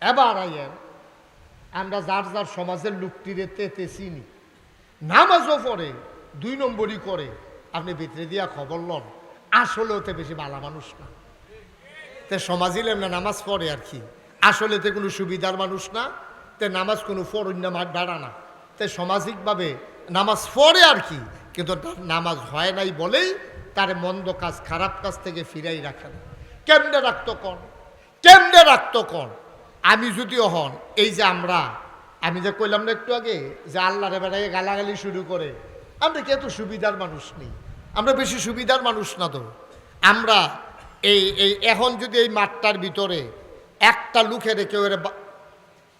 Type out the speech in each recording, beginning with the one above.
এবার আইয়েন আমরা যার যার সমাজের লোকটিরে তেতে চিনি, নামাজও পড়ে 2 নম্বরই করে, আপনি ভিতরে দিয়া খবর লন আসলে ওতে বেশি ভালো মানুষ না, তে সমাজিলে না নামাজ পড়ে আর কি, আসলে তে কোনো সুবিধার মানুষ না, তে নামাজ কোনো ফরন্য বেড়া না, তে সামাজিকভাবে নামাজ পড়ে আর কি, কিন্তু তার নামাজ হয় নাই বলেই তার মন্দ কাজ খারাপ কাজ থেকে ফিরাই রাখে না। কেমনে রাখতো কন, কেমনে রাখতো কন? আমি যদিও হন এই যে আমি যে কইলাম না একটু আগে যে আল্লাহরে বেড়াই গালাগালি শুরু করে, আমরা কি এত সুবিধার মানুষ নেই? আমরা বেশি সুবিধার মানুষ না তো। আমরা এই এই এখন যদি এই মাঠটার ভিতরে একটা লোকের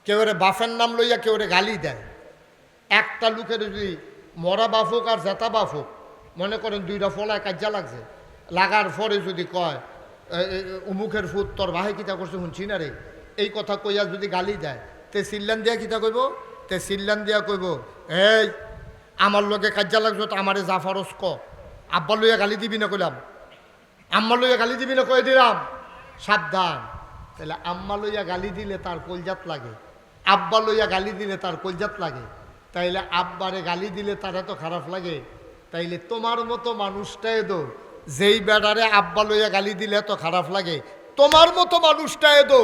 কেউ বাফের নাম লইয়া কেউ গালি দেয়, একটা লোকের যদি মরা বাফুক আর জেতা বাফুক, মনে করেন 2টা ফলায় কাজা লাগছে, লাগার পরে যদি কয় উমুখের ফুট তোর ভাই কিতা করছে শুনছি না রে, এই কথা কইয়া যদি গালি দেয়, তে সিল্লান দিয়া কিতা কইব? তে সিল্লান দিয়া কইব, এই আমার লোকে কাজা লাগছো তো আমারে জাফারস ক, আব্বা লইয়া গালি দিবি না কইলাম, আম্মা লইয়া গালি দিবি না কয়ে দিলাম, সাবধান। তাহলে আম্মা লইয়া গালি দিলে তার কলজাত লাগে, আব্বা লইয়া গালি দিলে তার কলজাত লাগে, তাইলে আব্বারে গালি দিলে তার এত খারাপ লাগে, তাইলে তোমার মতো মানুষটাই দো যেই বেড়ারে আব্বা লইয়া গালি দিলে এত খারাপ লাগে, তোমার মতো মানুষটাই দো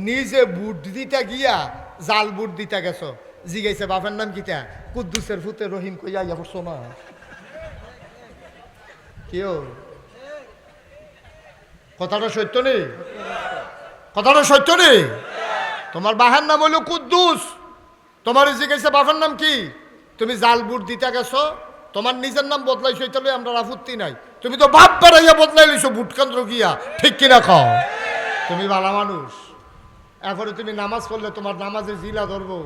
নিজে বুট দিতে গিয়া জাল বুট দিতে গেছো, জিগাইছে বাপের নাম কিতা? কুদ্দুসের ফুতে রহিম কইয়া ইয়া করছো না কেউ? কথাটা সত্য নেই? কথাটা সত্য নেই? তোমার বাহের নাম হইল কুদ্দুস, তোমার জিজ্ঞাসা বাপের নাম কি? তুমি জাল বুট দিতে গেছো, তোমার নিজের নাম বদলাইছো, এটা লই আমরা রাফুত্তি নাই, তুমি তো বাপ বেড়াইয়া বদলাই লইছো বুট কেন্দ্র গিয়া, ঠিক কিনা খাও? তুমি ভালো মানুষ, এরপরে তুমি নামাজ পড়লে তোমার নামাজের জিলা ধরবো,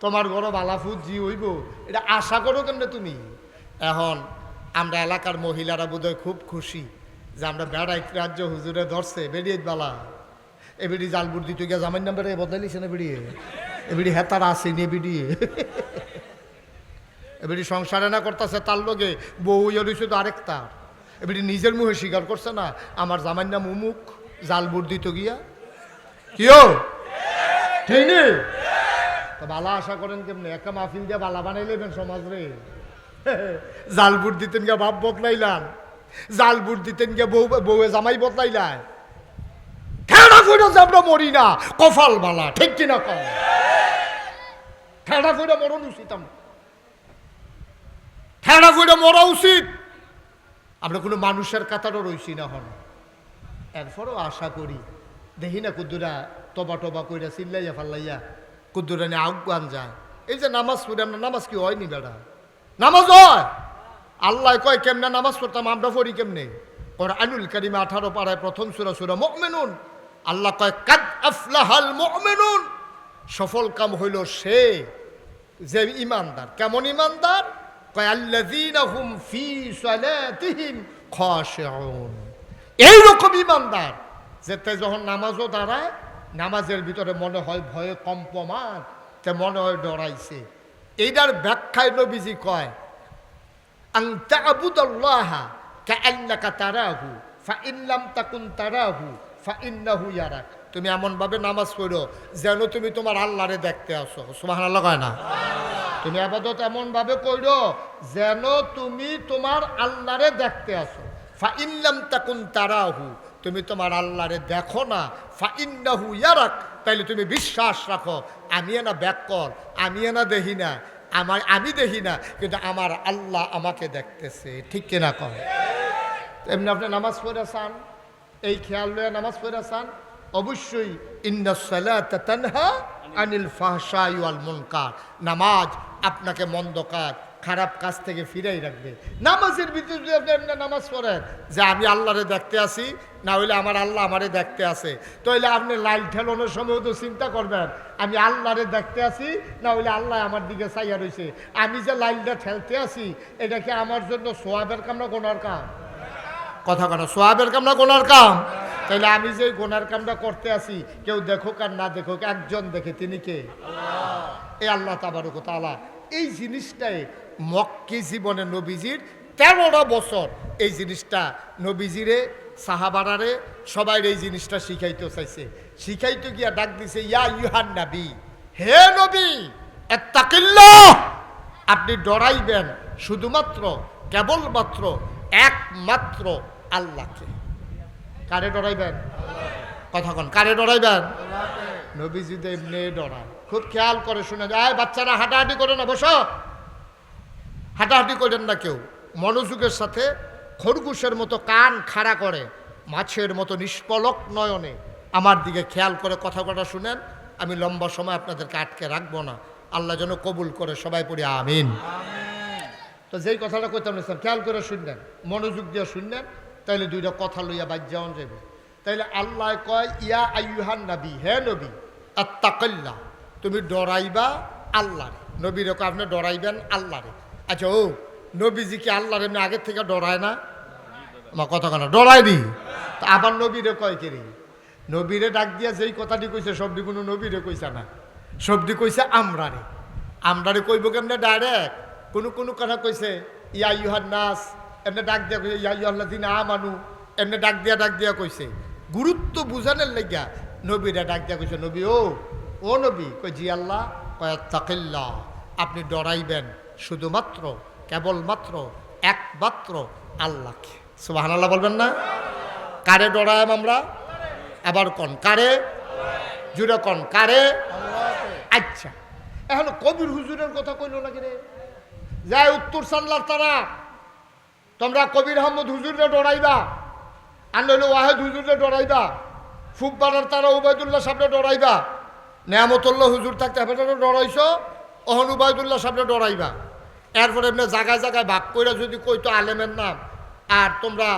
তোমার ঘরে বালাফুত জি হইব, এটা আশা করো কেমনে তুমি? এখন আমরা এলাকার মহিলারা বোধহয় খুব খুশি যে আমরা বেড়াই রাজ্য হুজুরে ধরছে বেরিয়ে বালা, এ বেড়ি জাল বুট দিতে গিয়া জামাই নাম বেড়ে বদলাইছে না বেরিয়ে, এ বেড়ি হেতার আসে নিয়ে বেরিয়ে এবারে সংসারে না করতেছে, তার লগে বউ রয়েছে তো আরেকটা, এবারে নিজের মুখে স্বীকার করছে না আমার জামাইর নাম উমুক, জাল বুট দিত গিয়া, কিও ঠিক নেই? তো বালা আশা করেন কেমনে? একটা মাহফিল দিয়ে বালা বানাই লেবেন সমাজ রে? জাল বুট দিতেন গিয়া বাপ বদলাইলাম, জাল বুট দিতেন গিয়া বউয়ে জামাই বদলাইলাম, ঠেড়া ফুটো যে আমরা মরি না, কপাল বালা, ঠিক কিনা কম? ঠেড়া ফুটো মরণ উচিত, আমরা ঠেড়া ফুটো মরা উচিত, আমরা কোনো মানুষের কাতারও রইছি না হন। এরপরও আশা করি দেখি না কুদ্দুরা টবা টবা কইরা চিল্লাইয়া ফাল্লাইয়া কুদ্দুরা নিয়ে আহ্বান যায়, এই যে নামাজ পড়ি আমরা, নামাজ কি হয়নি বেড়া? নামাজ হয়। আল্লাহ কয় কেমনে নামাজ পড়তাম, আমরা পড়ি কেমনে? কোরআনুল কারীমে 18 পারায় প্রথম সূরা সূরা মুমিনুন, আল্লাহ কয় কাদ আফলাহাল মুমিনুন, সফল কাম হইল সে যে ইমানদার। কেমন ইমানদার? কয় আল্লাযীনা হুম ফি সালাতিহিম খাশিউন, এইরকম ইমানদার যেতে যখন নামাজও দাঁড়ায়, নামাজের ভিতরে মনে হয় ভয়ে কম্পমান, তে মনে হয় ডরাইছে। এইটার ব্যাখ্যায় নবীজি কয় আন তা'বুদাল্লাহা কাআন্নাকা তারাহু ফাইন লাম তাকুন তারাহু ফাইন্নাহু ইয়ারাক, তুমি এমনভাবে নামাজ পড়ো যেন তুমি তোমার আল্লাহরে দেখতে আসো। সুবহানাল্লাহ কয় না? তুমি আবাদত এমনভাবে করো যেন তুমি তোমার আল্লাহরে দেখতে আসো। ফাইন লাম তাকুন তারাহু, তুমি তোমার আল্লাহরে দেখো না, ফাইন্নাহু ইয়ারাক, তাইলে তুমি বিশ্বাস রাখো আমি না ব্যাককল, আমি না দেখি না, আমি দেখি না, কিন্তু আমার আল্লাহ আমাকে দেখতেছে, ঠিক কিনা কয়? এমনি আপনি নামাজ পড়েছেন, এই খেয়াল লয়ে নামাজ পড়েছেন, অবশ্যই ইন্নাস সালাতা তানহা আনিল ফাহশাই ওয়াল মুনকার, নামাজ আপনাকে মন্দ কাজ খারাপ কাজ থেকে ফিরাই রাখবে। নামাজের ভিতরে যদি আপনি এমনি নামাজ পড়েন যে আমি আল্লাহরে দেখতে আসি, না হইলে আমার আল্লাহ আমারে দেখতে আসে, তাহলে আপনি লাইল ঠেলানোর সময় তো চিন্তা করবেন আমি আল্লাহরে দেখতে আসি, না হইলে আল্লাহ আমার দিকে চাইয়া রয়েছে, আমি যে লাইলটা ঠেলতে আসি এটা কি আমার জন্য সোয়াবের কাম না গোনার কাম? কথা কেন? সোয়াবের কাম না গোনার কাম? তাহলে আমি যে গোনার কামটা করতে আসি, কেউ দেখুক আর না দেখুক, একজন দেখে, তিনি কে? এই আল্লাহ তাবারক ওয়া তাআলা। এই জিনিসটাই মক্কি জীবনে নবীজির 13টা বছর এই জিনিসটা নবীজিরে সাহাবারারে সবাই এই জিনিসটা শিখাইতে চাইছে। শিখাইতে গিয়া ডাক দিছে ইয়া ইউহান নবী, হে নবী ইত্তাকিল্লাহ, আপনি ডরাইবেন শুধুমাত্র কেবলমাত্র একমাত্র আল্লাহকে। কারে ডরাইবেন? কথা কন, কারে ডরাইবেন? নবীজি তো এমনি ডরায়, খুব খেয়াল করে শুনে যায়। বাচ্চারা হাঁটাহাঁটি করে না, বসো, হাঁটাহাঁটি করেন না কেউ। মনোযোগের সাথে খরগোশের মতো কান খাড়া করে, মাছের মতো নিষ্পলক নয়নে আমার দিকে খেয়াল করে কথা শুনেন। আমি লম্বা সময় আপনাদেরকে আটকে রাখবো না, আল্লাহ যেন কবুল করে। সবাই পড়ি আমিন। তো যেই কথাটা কইতাম নিছিলাম, খেয়াল করে শুনলেন, মনোযোগ দিয়ে শুনলেন, তাইলে দুইটা কথা লইয়া বাদ যাওয়া যাবে। তাইলে আল্লাহ কয় ইয়া আইয়ুহান নবী, হে নবী আত্তাকিল্লাহ, তুমি ডরাইবা আল্লাহরে। নবীরে কয় আপনি ডরাইবেন আল্লাহরে। আচ্ছা, ও নবীজি কি আল্লাহর এমনি আগের থেকে ডরায় না? আমার কথা কেন ডরায়নি? তা আবার নবীরে কয় কে রে? নবীরে ডাক দিয়া যেই কথাটি কইছে সবদি কোনো নবীরে কইছে না, সবদি কইছে আমরারে। আমরারে কইব কেমনে ডাইরেক্ট? কোনো কোনো কথা কইছে ইয়া আইয়ুহান নাস, এমনি ডাক দিয়া কইছে ইয়া আইয়ুহাল্লাযিনা আমানু, এমনি ডাক দিয়া কইছে। গুরুত্ব বুঝানোর লাগিয়া নবীরা ডাক দিয়া কইছে নবী, ও নবী। কই জি আল্লাহ। কয় ইত্তাকিল্লাহ, আপনি ডরাইবেন শুধুমাত্র কেবলমাত্র একমাত্র আল্লাহকে। সুবহানাল্লাহ বলবেন না? কারে ডরাইম আমরা? আবার কন কারে? জুড়ে কন কারে? আচ্ছা, এখন কবির হুজুরের কথা কইল নাকি রে? যাই উত্তর সানলার তারা, তোমরা কবির আহমদ হুজুরে ডরাইবা, আর নইলে ওয়াহেদ হুজুরে ডরাইবা, ফুকবাড়ার তারা উবায়দুল্লাহ সামনে ডরাইবা, নেয়ামতুল্লাহ হুজুর থাকতে হেফাজতে ডরাইছ, অহন উবায়দুল্লাহ সামনে ডরাইবা। এরপরে এমনি জায়গায় জায়গায় ভাগ কইরা যদি কইতো আলেমের নাম, আর তোমরা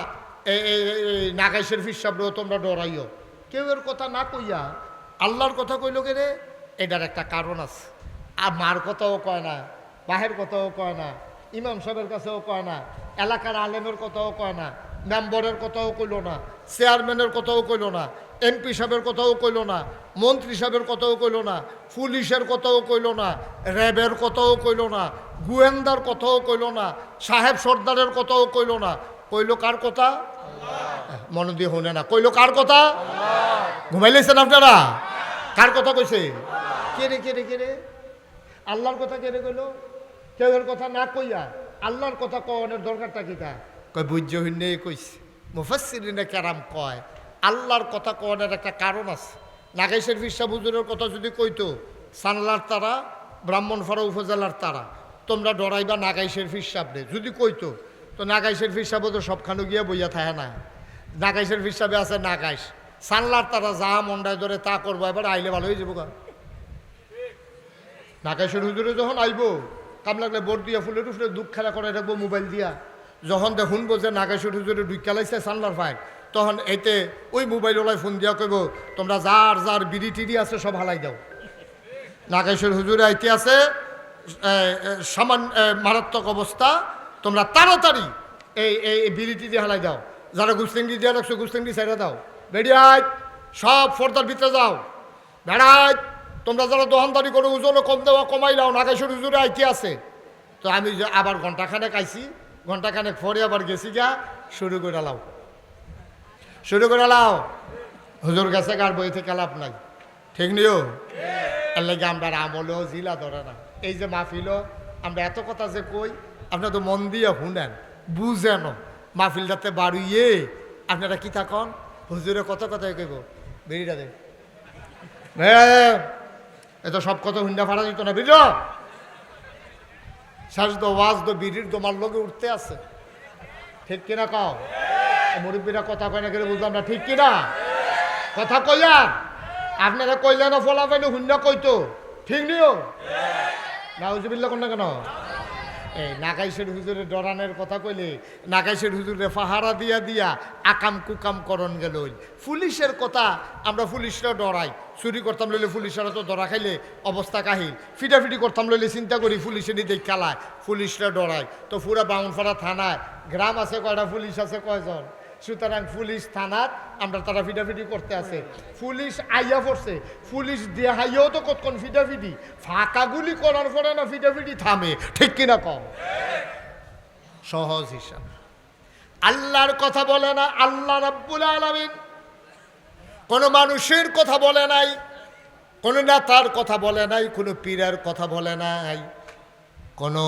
এই নাগাইশের ফির সামনেও তোমরা ডরাইও। কেউ এর কথা না কইয়া আল্লাহর কথা কইল কে রে? এটার একটা কারণ আছে। আর মার কথাও কয় না, বাহের কথাও কয় না, ইমাম সাহেবের কাছেও কয় না, এলাকার আলেমের কথাও কয় না, মেম্বরের কথাও কইল না, চেয়ারম্যানের কথাও কইল না, এমপি সাহেবের কথাও কইল না, মন্ত্রী সাহেবের কথাও কইল না, পুলিশের কথাও কইল না, র্যাবের কথাও কইল না, গোয়েন্দার কথাও কইল না, সাহেব সর্দারের কথাও কইল না। কইল কার কথা? মন দিয়ে শুনে না। কইল কার কথা? ঘুমাইলেছেন আপনারা? কার কথা কইছে? কেড়ে কেড়ে কেড়ে আল্লাহর কথা কেড়ে কইল। কেউ এর কথা না কইয়া আল্লাহর কথা কওয়ানোর দরকারটা কি? তা কয় বুঝ্য হইনে কইছে। মুফাসসিরিনে কেরাম কয় আল্লাহর কথা কওয়ানোর একটা কারণ আছে। নাগাইশের ফিরসা হুজুরের কথা যদি কইতো, সানলার তারা, ব্রাহ্মণপাড়া উপজেলার তারা, তোমরা ডরাইবা নাগাইশের ফির সাহেবরে, যদি কইতো, তো নাগাইশের ফির সাহেব তো সবখানে গিয়া বইয়া থাকে না। নাগাইশের ফির সাহেবে আছে নাগাইশ, সানলার তারা যা মন্ডায় ধরে তা করবো, এবার আইলে ভালো হয়ে যাবো। নাগাইশের হুজুরে যখন আইব, কাম লাগলে বোর্ড দিয়া ফুলে টুফলে দুঃখ খেলা করে রাখবো মোবাইল দিয়া। যখন শুনবো যে নাগাইশের হুজুরে ঢুকা লাইছে সানলার ফাইল, তখন এতে ওই মোবাইলওয়ালায় ফোন দিয়া কইব তোমরা যার যার বিড়ি টিড়ি আছে সব হালাই দাও। নাগাইশের হুজুরে আইতে আছে মারাত্মক অবস্থা, তোমরা তাড়াতাড়ি এই বিড়ি টিড়ি হালাই দাও। যারা গুস্তেঙ্গি দিয়ে রাখছো গুস্তেঙ্গি ছেড়ে দাও। বেড়িয়ায় সব ফর্দার ভিতরে যাও। বেড়ায় তোমরা যারা দোকানদারি করো ওজনও কম দেওয়া কমাই লাও। নাগাইশের হুজুরে আইতে আছে। তো আমি আবার ঘন্টাখানেক আইছি, ঘন্টাখানেক পরে আবার গেছি গা, শুরু করে লাও। হুজুর গেছে কার বই থেকে লাভ নাই, ঠিক নিও। এর লাগে আমরা আমলেও জিলা ধরে না। এই যে মাহফিলও আমরা এত কথা যে কই, আপনারা তো মন দিয়ে শুনেন, বুঝেন। মাহফিলটাতে বাড়িয়ে আপনারা কি থাকন, হুজুরে কত কথাই কইব বেরিটা দে, এত সব কথা হুন্ডা ফাড়া দিত না। বিড় শ্বাস দো ওয়াজ দো বিড়ির দোমার লগে উঠতে আছে, ঠিক কিনা কও? মুরব্বীরা কথা কয় না, করে বুঝলাম না, ঠিক কিনা? কথা কইয়া আপনারা কইলে না ফলা পাইলে হুন্ডা কইতো, ঠিক নিও না? হুজুবিল্লা কোন না কেন? এই নাগাইশের হুজুরে ডরানের কথা কইলে নাগাইশের হুজুরে পাহারা দিয়া দিয়া আকাম কুকাম করন গেল। পুলিশের কথা আমরা পুলিশরা ডরাই, চুরি করতাম লইলে পুলিশরা তো ধরা খাইলে অবস্থা কাহিল, ফিটাফিটি করতাম লইলে চিন্তা করি পুলিশেরই দেখ খেলায়, পুলিশরা ডরাই। তো পুরা বাউনপাড়া থানায় গ্রাম আছে কয়টা, পুলিশ আছে কয়জন? সুতরাং পুলিশ থানার আমরা তারা ফিটাফিটি করতে আছে। পুলিশ আইয়া পড়ছে, পুলিশ দিয়ে হাইয়াও তো কতক্ষণ ফিটাফিটি, ফাঁকা গুলি করার পরে না ফিটাফিটি থামে, ঠিক কিনা কম? সহজ হিসাব। আল্লাহর কথা বলে না আল্লাহ রাব্বুল আলামিন কোনো মানুষের কথা বলে নাই, কোনো নেতার কথা বলে নাই, কোনো পীরের কথা বলে নাই, কোনো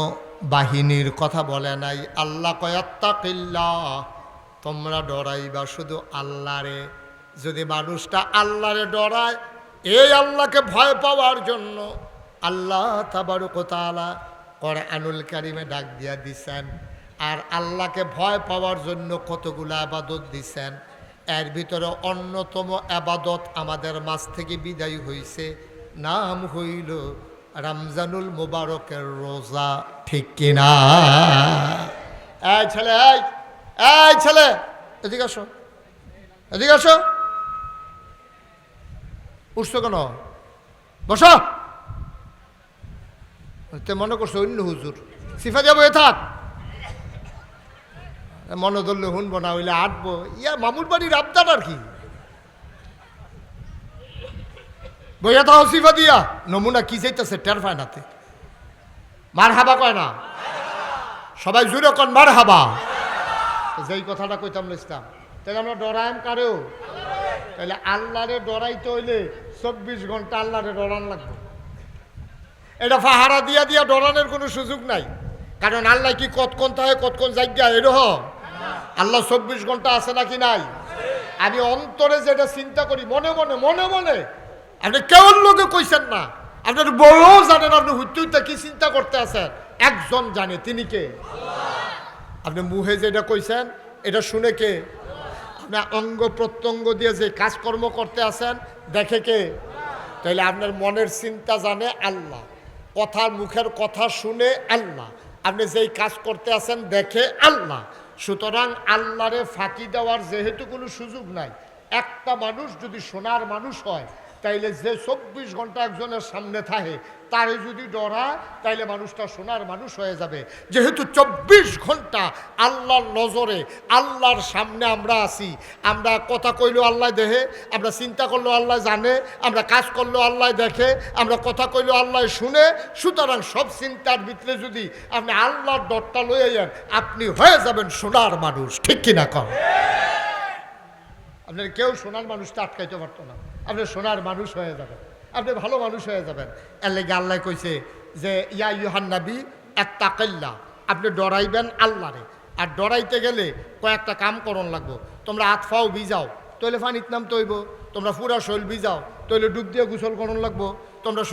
বাহিনীর কথা বলে নাই। আল্লাহ কয় আত্তাকিল্লাহ, তোমরা ডরাইবা শুধু আল্লাহরে। যদি মানুষটা আল্লাহরে ডরায়, এই আল্লাহকে ভয় পাওয়ার জন্য আল্লাহ তাবারক ওয়া তাআলা কোরআনুল কারীমে ডাক দিয়া দিছেন। আর আল্লাহকে ভয় পাওয়ার জন্য কতগুলো ইবাদত দিছেন। এর ভিতরে অন্যতম ইবাদত আমাদের মাঝ থেকে বিদায় হইছে, নাম হইল রমজানুল মুবারকের রোজা। ঠিক কিনা? এই ছেলে, এই ছেলে, এদিকে আসো, এদিকে আসো। উঠছো কেন? বসো। মনে করছো অন্য হুজুর, সিফা যাবো এ থাক, মনে ধরলে শুনবো না, হইলে আটবো। ইয়া মামুর বাড়ির আবদার আর কি। বইয়া তাও সিফা দিয়া নমুনা কি যাইতেছে টের পায় নাতে। মার হাবা কয় না, সবাই জুড়ে কন মার হাবা। যেই কথাটা কইতাম ইসলাম, তাহলে আমরা ডরাইম কারেও, তাহলে আল্লাহরে ডরাইতে হইলে 24 ঘন্টা আল্লাহরে ডরান লাগবে। এটা পাহারা দিয়া দিয়া ডরানোর কোনো সুযোগ নাই। কারণ আল্লাহ কি কতক্ষণ থাকে কতক্ষণ জায়গা এরকম? আল্লাহ 24 ঘন্টা আছে নাকি নাই? আমি অন্তরে যেটা চিন্তা করি মনে মনে মনে মনে, আপনি কেউ লোকে কইছেন না, আপনার বড়ও জানেন আপনি হুইতে হুইতে কি চিন্তা করতে আছেন, একজন জানে, তিনি কে? আপনি মুহে যেটা কইছেন এটা শুনে কে? আপনি অঙ্গ প্রত্যঙ্গ দিয়ে যে কাজকর্ম করতে আছেন দেখে কে? তাইলে আপনার মনের চিন্তা জানে আল্লাহ, কথার মুখের কথা শুনে আল্লাহ, আপনি যেই কাজ করতে আছেন দেখে আল্লাহ। সুতরাং আল্লাহরে ফাঁকি দেওয়ার যেহেতু কোনো সুযোগ নাই, একটা মানুষ যদি সোনার মানুষ হয় তাইলে যে 24 ঘন্টা একজনের সামনে থাকে তারে যদি ডরায় তাইলে মানুষটা সোনার মানুষ হয়ে যাবে। যেহেতু 24 ঘন্টা আল্লাহর নজরে আল্লাহর সামনে আমরা আছি, আমরা কথা কইলেও আল্লাহ দেখে, আমরা চিন্তা করলেও আল্লাহ জানে, আমরা কাজ করলেও আল্লাহ দেখে, আমরা কথা কইলেও আল্লাহ শুনে। সুতরাং সব চিন্তার ভিতরে যদি আপনি আল্লাহর ডরটা লইয়া যান, আপনি হয়ে যাবেন সোনার মানুষ। ঠিক কিনা কম? আপনার কেউ সোনার মানুষটা আটকাইতে পারতো না, আপনি সোনার মানুষ হয়ে যাবেন, আপনি ভালো মানুষ হয়ে যাবেন। এর লেগে আল্লাহ কইছে যে ইয়া ইউহান নবী আত্তাকিল্লাহ, আপনি ডরাইবেন আল্লাহরে। আর ডরাইতে গেলে কয়েকটা কাম করণ লাগবো। তোমরা হাত ফাও ভিজাও, তৈলে ফানিত নাম তৈব। তোমরা পুরা শৈল ভিজাও, তৈলে ডুব দিয়ে গোসল করণ লাগবো। তোমরা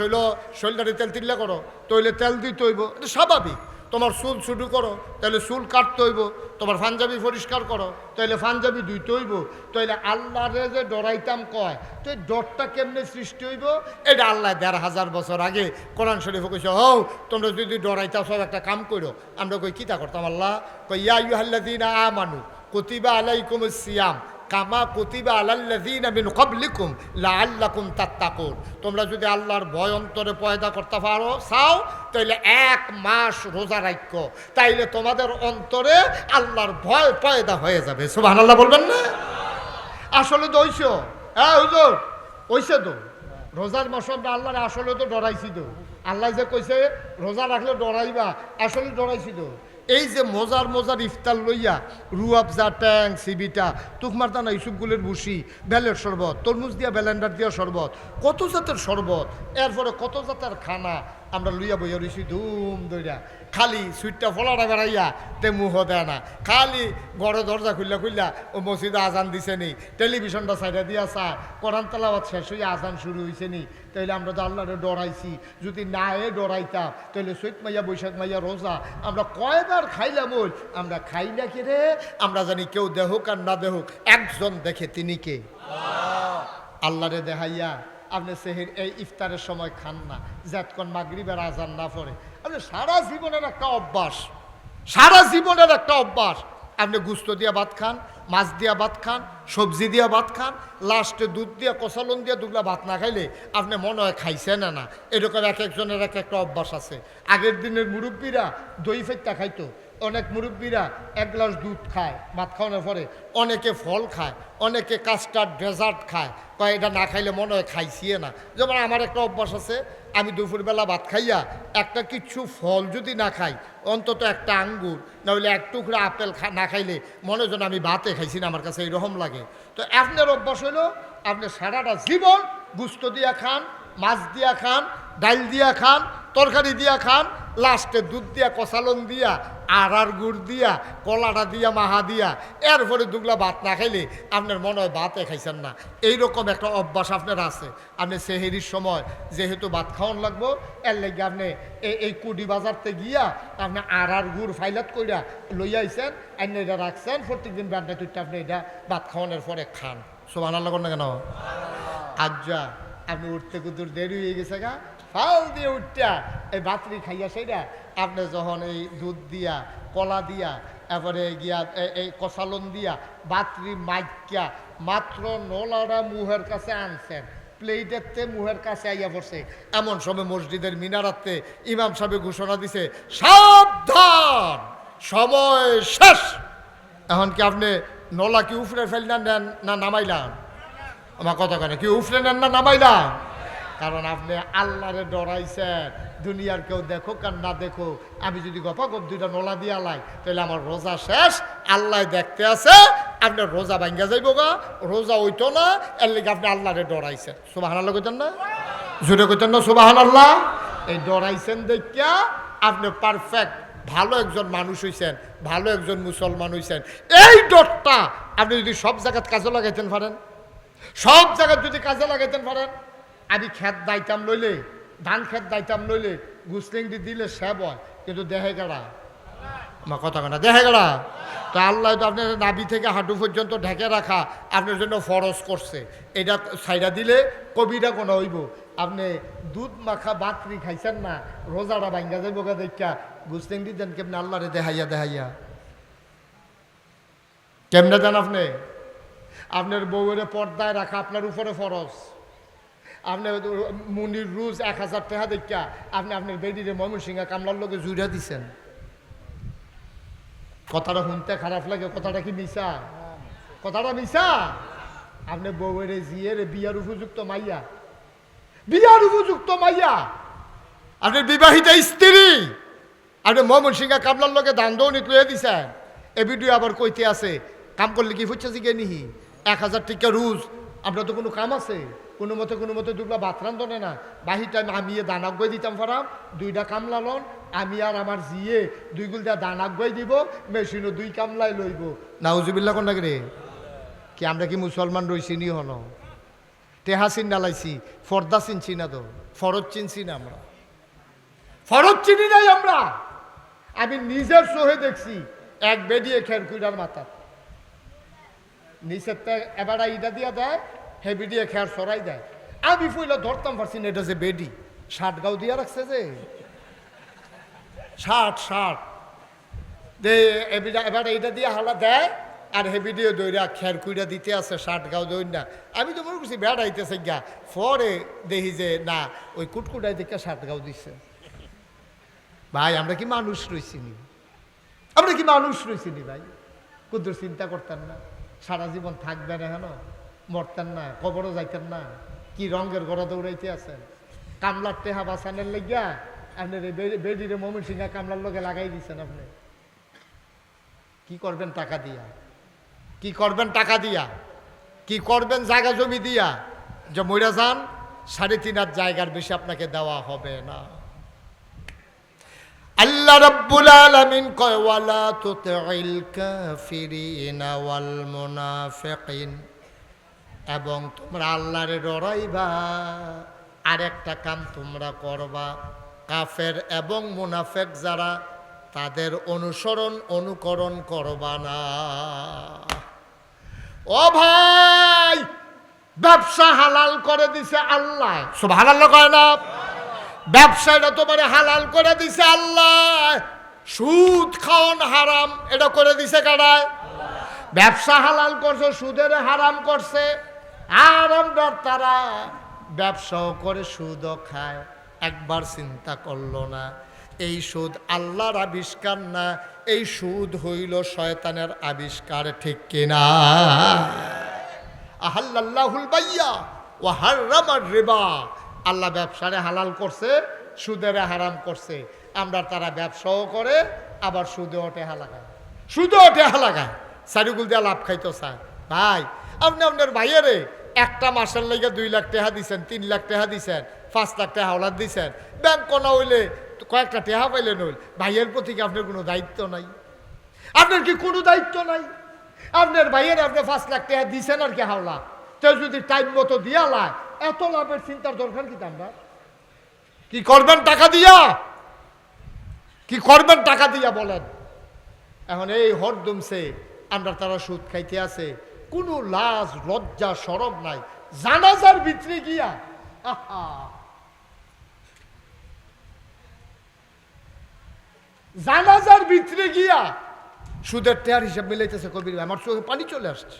শৈলটারে তেল তিল্লা করো, তৈলে তেল দিতে হইব, এটা স্বাভাবিক। তোমার চুল ছুটু করো, তাহলে চুল কাটতে হইব। তোমার পাঞ্জাবি পরিষ্কার করো, তাইলে পাঞ্জাবি ধুইতে হইব। তাইলে আল্লাহরে যে ডরাইতাম কয়, তো এই ডরটা কেমনে সৃষ্টি হইব? এটা আল্লাহ 1500 বছর আগে কোরআন শরীফে কইছে, হও তোমরা যদি ডরাইতাম সব একটা কাম করো। আমরা কই কিতা করতাম? আল্লাহ কই ইয়া আইয়ুহাল্লাযীনা আমানু কুতিবা আলাইকুমুস সিয়াম কামা কুতিবা আলাল্লাযীনা মিন ক্বাবলিকুম লাআল্লাকুম তাত্তাকুন। তোমরা যদি আল্লাহর ভয় অন্তরে পয়দা করতে পারো চাও, তাইলে 1 মাস রোজা রাখো, তাইলে তোমাদের অন্তরে আল্লাহর ভয় পয়দা হয়ে যাবে। সুবহানাল্লাহ বলবেন না? আসলে তো হইছো, হ্যাঁ হুজুর হইছে তো। রোজার মাস আমরা আল্লাহরে আসলে তো ডরাইছি তো। আল্লাহ যে কইছে রোজা রাখলে ডরাইবা, আসলে ডরাইছি তো। এই যে মজার মজার ইফতার লইয়া রুয়াবজা, ট্যাং, সিবিটা, তুকমারতা না, ইসুফগুলের বুসি, বেলের শরবত, তরমুজ দিয়া বেলেন্ডার দিয়া শরবত, কত জাতের শরবত, এরপরে কত জাতের খানা আমরা লইয়া বইয়া রইছি ধুম দইরা। খালি সুইটটা ফলাটা বেড়াইয়া তে মুহ দেয় না, খালি ঘরে দরজা খুললা খুললা ও মসজিদে আজান দিছে নি, টেলিভিশনটা সাইডে দিয়া চা, কোরআন তেলাওয়াত শেষ হইয়া আজান শুরু হয়েছে নি। তাইলে আমরা তো আল্লাহরে ডরাইছি। যদি না ডরাইতাম তাহলে চৈত মাইয়া বৈশাখ মাইয়া রোজা আমরা কয়বার খাইলাম? ওই আমরা খাই না কে রে? আমরা জানি কেউ দেহুক আর না দেহুক একজন দেখে, তিনি কে? আল্লাহরে দেখাইয়া আপনি সেহের এই ইফতারের সময় খান না, যতক্ষণ মাগরিবের আজান না পড়ে। আপনি সারা জীবনের একটা অভ্যাস, সারা জীবনের একটা অভ্যাস, আপনি গুস্ত দিয়া ভাত খান, মাছ দিয়া ভাত খান, সবজি দিয়া ভাত খান, লাস্টে দুধ দিয়া কষালন দিয়া দুগলা ভাত না খাইলে আপনি মনে হয় খাইছেন না। এরকম এক একজনের এক একটা অভ্যাস আছে। আগের দিনের মুরব্বীরা দই ফেটটা খাইতো, অনেক মুরব্বীরা 1 গ্লাস দুধ খায় ভাত খাওয়ানোর পরে, অনেকে ফল খায়, অনেকে কাস্টার্ড ডেজার্ট খায়, কয় এটা না খাইলে মনে হয় খাইছিয়ে না। যেমন আমার একটা অভ্যাস আছে, আমি দুপুরবেলা ভাত খাইয়া একটা কিছু ফল যদি না খাই, অন্তত একটা আঙ্গুর নইলে 1 টুকরা আপেল না খাইলে মনে যেন আমি ভাতে খাইছি না, আমার কাছে এইরকম লাগে। তো আপনার অভ্যাস হইল আপনি সারাটা জীবন গুস্ত দিয়া খান, মাছ দিয়া খান, ডাল দিয়া খান, তরকারি দিয়া খান, লাস্টে দুধ দিয়া, কষালন দিয়া, আড়ার গুড় দিয়া, কলাটা দিয়া, মাহা দিয়া, এরপরে দুগলা ভাত না খাইলে আপনার মনে হয় ভাতে খাইছেন না। এইরকম একটা অভ্যাস আপনার আছে। আপনি সেহেরির সময় যেহেতু ভাত খাওয়ান লাগবো, এর লেগে আপনি এই কুডি বাজারতে গিয়া আপনি আড়ার গুড় ফাইলাত কইরা লইয়া আইছেন, এনে এটা রাখছেন, প্রত্যেকদিন ব্যান্ডা তুইটা আপনি এটা ভাত খাওয়ানোর পরে খান। সুবহানাল্লাহ করেন না কেন? আজ্জা আপনি উঠতে কুদুর দেরি হয়ে গেছে গা, ফাল দিয়ে উঠটা এই বাতরি খাইয়া সেইটা আপনি যখন এই দুধ দিয়া, কলা দিয়া, এবারে গিয়া এই কষালন দিয়া বাতরি মাইকা মাত্র নলাটা মুহের কাছে আনছেন, প্লেটেরতে মুহের কাছে আইয়া পড়ছে, এমন সময় মসজিদের মিনারাতে ইমাম সাহেব ঘোষণা দিছে, সাবধান, সময় শেষ। এখন কি আপনি নলা কি উফরে ফেললেন না নামাইলাম? আমার কথা কেন, কি উফরে নেন না নামাইলাম? কারণ আপনি আল্লাহরে ডরাইছেন, দুনিয়ার কেউ দেখুক আর না দেখো, আমি যদি গপা গপ দুইটা নলা দিয়া লাই তাহলে আমার রোজা শেষ, আল্লাহ দেখতে আছে, আপনার রোজা ভাঙ্গা যাইব গা, রোজা হইতো না, এর লেগে আপনি আল্লাহরে ডরাইছেন। সুবহানাল্লাহ কইতেন না? জোরে কইতেন না সুবহানাল্লাহ? এই ডরাইছেন দেখিয়া আপনি পারফেক্ট ভালো একজন মানুষ হইছেন, ভালো একজন মুসলমান হইছেন। এই ডরটা আপনি যদি সব জায়গায় কাজে লাগাইতেন পারেন, সব জায়গায় যদি কাজে লাগাইতেন পারেন, আমি খেত দাইতাম লইলে, ধান খেত দাইতাম লইলে গুসলিংটি দিলে সেব হয়, কিন্তু দেহে গেড়া, আমার কথা কেনা দেহে গেড়া। তো আল্লাহ তো আপনার নাভি থেকে হাঁটু পর্যন্ত ঢেকে রাখা আপনার জন্য ফরজ করছে, এটা ছাইড়া দিলে কবিরা কোনো হইব। আপনি দুধ মাখা বাকরি খাইছেন না, রোজাটা ভাঙ্গা যাইব গা দেখা গুসলিংটি দেন কেমনে আল্লাহরে দেখাইয়া দেখাইয়া, কেমনে দেন আপনি? আপনার বউয়ের পর্দায় রাখা আপনার উপরে ফরজ। আপনি মুনির রুজ 1000 টাকা দেখা আপনি আপনার বেডিরে ময়মনসিংহা কামলার লোকে জুড়া দিছেন। কথাটা শুনতে খারাপ লাগে, কথাটা কি মিশা? কথাটা মিশা? আপনি বউয়ের জিয়ের বিয়ার উপযুক্ত মাইয়া, বিয়ার উপযুক্ত মাইয়া, আপনার বিবাহিতা স্ত্রী আপনি ময়মনসিংহা কামলার লোকে দান দৌনিত লইয়া দিছেন। এ ভিডিও আবার কইতে আছে কাম করলে কি হচ্ছে জিগে নিহি 1000 টাকা রুজ, আপনার তো কোনো কাম আছে? কোনো মতে দুগলা ভাত রান্ধনে না, বাহির টাইম আমি দানাক গই দিতাম ফারাম, দুইটা কামলা লন, আমি আর আমার জিয়ে 2 গুলটা দানাক গই দিব, মেশিনও 2 কামলাই লইব। নাউজুবিল্লাহ কোন রে? কি আমরা কি মুসলমান রইছি নি হন? টেহা চিন ডালাইছি, ফর্দা চিনছি না, তো ফরজ চিনছি না, আমরা ফরজ চিনি নাই আমরা। আমি নিজের চোখে দেখছি এক বেডিয়ে খেরকুইডার মাথা নিচের এবার ইটা দিয়া দেয়, হেবি দিয়ে খেয়ার সরাই দেয়। আমি ফুইলা ধরতাম পারছি না, এটা যে বেডি 60 গাও দিয়া রাখছে, যে 60 দে এবার এইটা দিয়ে হালা দেয়, আর হেবি দিয়ে দইরা খেয়ার কুইটা দিতে আছে 60 গাও দই না। আমি তো মনে করছি বেড়াইতেছে গা, পরে দেখি যে না, ওই কুটকুটাই দেখে 60 গাও দিচ্ছে। ভাই আমরা কি মানুষ রইছি নি? আমরা কি মানুষ রইছি নি ভাই? কুদ্দুর চিন্তা করতেন না সারা জীবন থাকবেন, এখনো মরতেন না, কবরও যাইতেন না, কি রঙের গড়া দৌড়াইতে আছেন? কামলার টেহা বাঁচানোর লাগিয়া আপনার বেডিরে ময়মনসিংহা কামলার লোকে লাগাই দিচ্ছেন। আপনি কি করবেন টাকা দিয়া? কি করবেন টাকা দিয়া? কি করবেন জায়গা জমি দিয়া? যে মইরা যান, 3.5 জায়গার বেশি আপনাকে দেওয়া হবে না। আল্লাহ রাব্বুল আলামিন কয় ওয়ালা তুতিল কাফিরিনা ওয়াল মুনাফিকিন, এবং তোমরা আল্লাহরে ডরাইবা, আর একটা কাম তোমরা করবা, কাফের এবং মুনাফিক যারা তাদের অনুকরণ করবা না। ও ভাই, ব্যবসা হালাল করে দিছে আল্লাহ, সুবহানাল্লাহ কয় না? ব্যবসাটা তোমারে হালাল করে দিছে আল্লাহ। সুদ খাওয়ান হারাম, এটা করে দিছে কারায়? ব্যবসা হালাল করছে, সুদের হারাম করছে। আর আমরা তারা ব্যবসাও করে সুদও খায়, একবার চিন্তা করলো না এই সুদ আল্লাহর আবিষ্কার না, এই সুদ হইল শয়তানের আবিষ্কার, ঠিক কিনা? আহাল্লাল্লাহুল বাইয়া ওয়া হাররামার রিবা, আল্লাহ ব্যবসারে হালাল করছে, সুদের হারাম করছে। আমরা তারা ব্যবসাও করে আবার সুদে ওঠে হালাগায়, সুদে ওঠে হালাগায়, সারিগুল দিয়ে লাভ খাইতো চায়। ভাই আপনি আপনার ভাইয়েরে একটা মাসের লেগে 2 লাখ টাকা দিছেন, 3 লাখ টাকা দিছেন, 5 লাখ টাকা হাওলাত দিছেন, ব্যাংক কোনা হইলে কয়েকটা টাকা পাইলেন হইল, ভাইয়ের প্রতি কি আপনার কোনো দায়িত্ব নাই? আপনার কি কোনো দায়িত্ব নাই? আপনার ভাইয়ের আপনি 5 লাখ টাকা দিছেন আর কি হাওলা, তো যদি টাইম মতো দিয়া লায়, এত লাভের চিন্তার দরকার কি? আমরা কি করবেন টাকা দিয়া? কি করবেন টাকা দিয়া বলেন? এখন এই হরদমসে আমরা তারা সুদ খাইতে আছে, কোনো লাজ লজ্জা শরম নাই। জানাজার ভিতরে গিয়া আহা, জানাজার ভিতরে গিয়া সুদের টেয়ার হিসাব মিলাইতেছে কবির। আমার চোখে পানি চলে আসছে।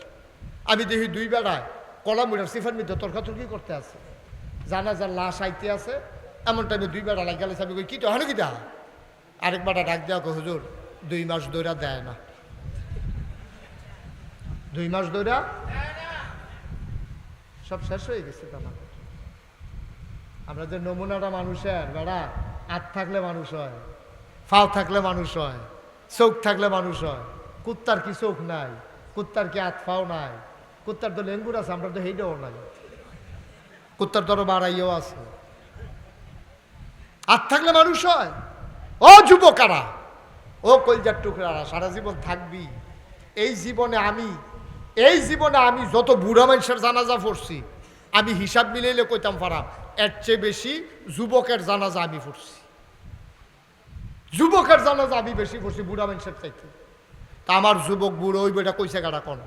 আমি দেখি 2 বেড়ায় কলা মুড়ার সিফার মধ্যে তর্কাতর্কি করতে আছে, জানাজার লাশ আইতে আছে। এমন টাইমে 2 বেড়া লাগে গেলে আমি কই কি তো হলো কি দা? আরেক বেড়া ডাক দেওয়া কো হুজুর 2 মাস দৌড়া দেয় না, 2 মাস দৌড়া সব শেষ হয়ে গেছে। আমরা যে নমুনাটা মানুষের বেড়া, হাত থাকলে মানুষ হয়, ফাও থাকলে মানুষ হয়, চোখ থাকলে মানুষ হয়। কুত্তার কি চোখ নাই? কুত্তার কি হাত ফাও নাই? কুত্তার তো লেঙ্গুর আছে, আমরা তো হেইটাও নাই। কুত্তার তো বাড়াইও আছে। হাত থাকলে মানুষ হয়। ও যুবকারা, ও কলজার টুকরারা, সারা জীবন থাকবি। এই জীবনে আমি যত বুড়া মানুষের জানাজা পড়ছি, আমি হিসাব মিলাইলে কইতাম পারাম এর চেয়ে বেশি যুবকের জানাজা আমি পড়ছি। যুবকের জানাজা আমি বেশি পড়ছি বুড়া মানুষের চাইতে। তা আমার যুবক বুড়ো ওই বেটা কইছে গাড়া কোন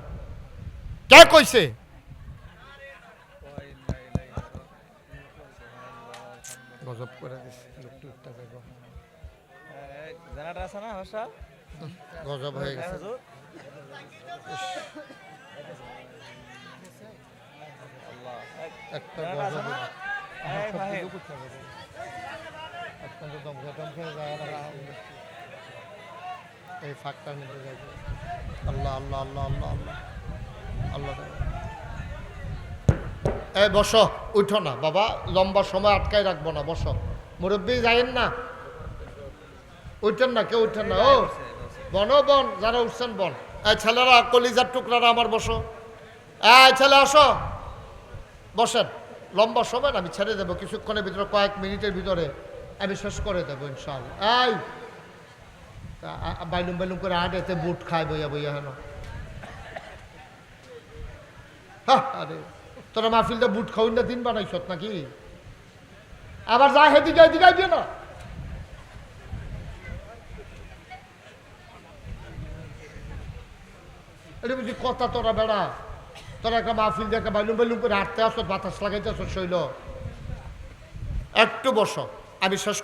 কে কইছে? গজব করে দিছে গজব হয়ে গেছে। একটা গজব এই ফাঁকটার মধ্যে যাবে। আল্লাহ আল্লাহ আল্লাহ আল্লাহ আল্লাহ আল্লাহ। এই বসো, উঠো না বাবা, লম্বা সময় আটকায় রাখবো না, বসো। মুরব্বী যাইেন না, উঠেন না, কেউ উঠেন না। ও বন বন, যারা উঠছেন বন। এই ছেলেরা, কলিজার টুকরারা আমার বসো। এই ছেলে আসো, বসেন। লম্বা সময় আমি ছেড়ে দেবো কিছুক্ষণের ভিতরে, কয়েক মিনিটের ভিতরে আমি শেষ করে দেবো ইনশাআল্লাহ। এই বাইলুম বাইলুম করে আডেতে বুট খায় বইয়া বইয়া হেন। আরে তোরা মাহফিলটা বুট খাওয়াই না দিন বানাইছ নাকি? আবার যা হেদিকে এদিকে দিয়ে না। এটা বুঝি কথা তোরা বেড়া, তোরা একটা মাহফিল দিয়ে একটা বাইলুম বাইলুম করে হাঁটতে আসো, বাতাস লাগাইতে আসো শৈল। একটু বসো, আমি শেষ